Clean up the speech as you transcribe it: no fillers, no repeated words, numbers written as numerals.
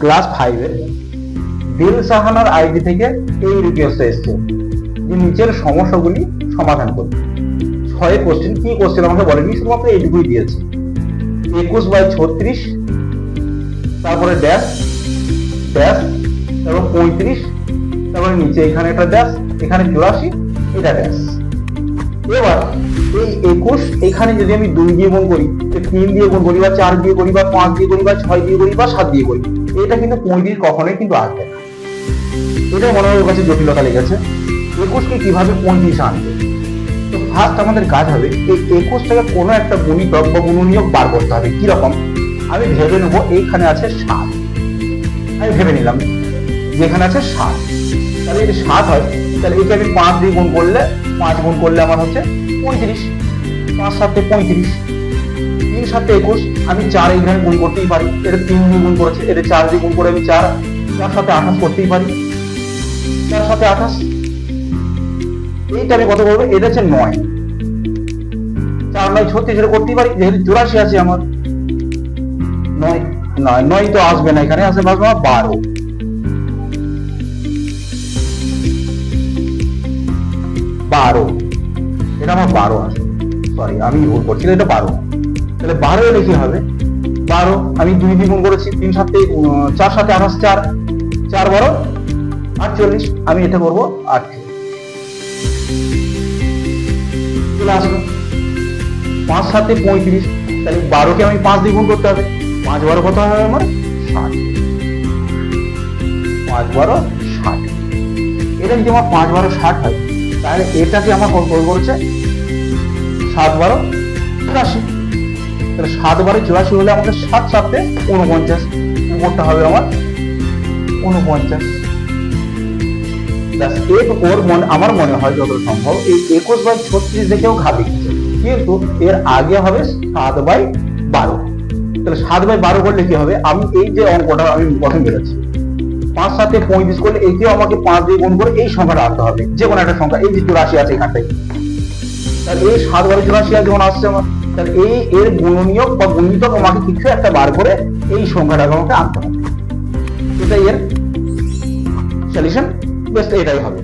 Class 5-এর দিল সাহানার ID থেকে এই রিকোয়েস্ট এসেছে যে নিচের সমস্যাগুলি সমাধান করুন। 6 কোশ্চেন, কি কোশ্চেন আমাকে বলেনি, শুধুমাত্র এইটুকুই দিয়েছে। 21/36, তারপরে ড্যাশ ড্যাশ, তারপর 35, তারপরে নিচে এখানে একটা ড্যাশ, এখানে 84, এটা ড্যাশ। এবার এই 21 এখানে যদি আমি 2 দিয়ে গুণ করি, 3 দিয়ে গুণ করি, বা 4 দিয়ে করি, বা 5 দিয়ে করি, বা 6 দিয়ে করি, বা 7 দিয়ে করি, এটা কিন্তু 35 কখনোই কিন্তু আসবে না। এটা মনে হয় কাছে জটিলতা লেগেছে। 21কে কিভাবে 35 আনবে? তো ফার্স্ট আমাদের কাজ হবে এই 21 থেকে কোনো একটা গুণিতক বা গুণনীয়ক বার করতে হবে। কিরকম? আমি ভেবে নেবো এইখানে আছে 7, আমি ভেবে নিলাম যেখানে আছে 7, তাহলে যদি 7 হয় তাহলে একে আমি 5 দিয়ে গুণ করলে, 5 গুণ করলে আমার হচ্ছে 35, 5 7 35, 3 7 21, আমি 4 এইখানে গুণ করতেই পারি, এটা 3 দিয়ে গুণ করেছে, এটা 4 দিয়ে গুণ করে আমি 4 4 7 28 করতেই পারি, 4 7 28, এইটা আমি কত করবো? এটা হচ্ছে 9, 4 9 36, এটা করতেই পারি, যেহেতু 84 আছে আমার। 9 তো আসবে না, এখানে আসবে 12, 12, এটা আমার 12 আসবে, সরি আমি ভুল করছি, এটা 12। তাহলে 12 এলে কি হবে? 12 আমি 2 দিয়ে গুণ করেছি, 3 7 4 7 28, 4 4 12 48, আমি এটা করবো 48, চলে আসবে 5 7 35, তাহলে 12কে আমি 5 দিয়ে গুণ করতে হবে, 5 12 কত হবে আমার? 60, 5 12 60। এটা যদি আমার 5 12 60 হয়, তাহলে এটাকে আমার কত করেছে? 7 12 84, তাহলে 7 12 84 হলে আমাকে 7 7 49, উপরটা হবে আমার 49। আমার মনে হয় যত সম্ভব এই 21/36 দেখেও ঘাবড়ে গেছে, কিন্তু এর আগে হবে 7/12। তাহলে 7/12 করলে কি হবে? আমি এই যে অঙ্কটা আমি প্রথম বেরোচ্ছি 5 7 35 করলে একেও আমাকে 5 দিয়ে গুণ করে এই সংখ্যাটা আনতে হবে, যে কোনো একটা সংখ্যা। এই যে 84 আছে এখানটায়, তাহলে এই 7 12 84 যখন আসছে আমার, তাহলে এই এর গুণনীয়ক বা গুণিতক আমাকে কিছু একটা বার করে এই সংখ্যাটাকে আমাকে আনতে হবে। এটাই এর সলিউশন, বেস্ট এটাই হবে।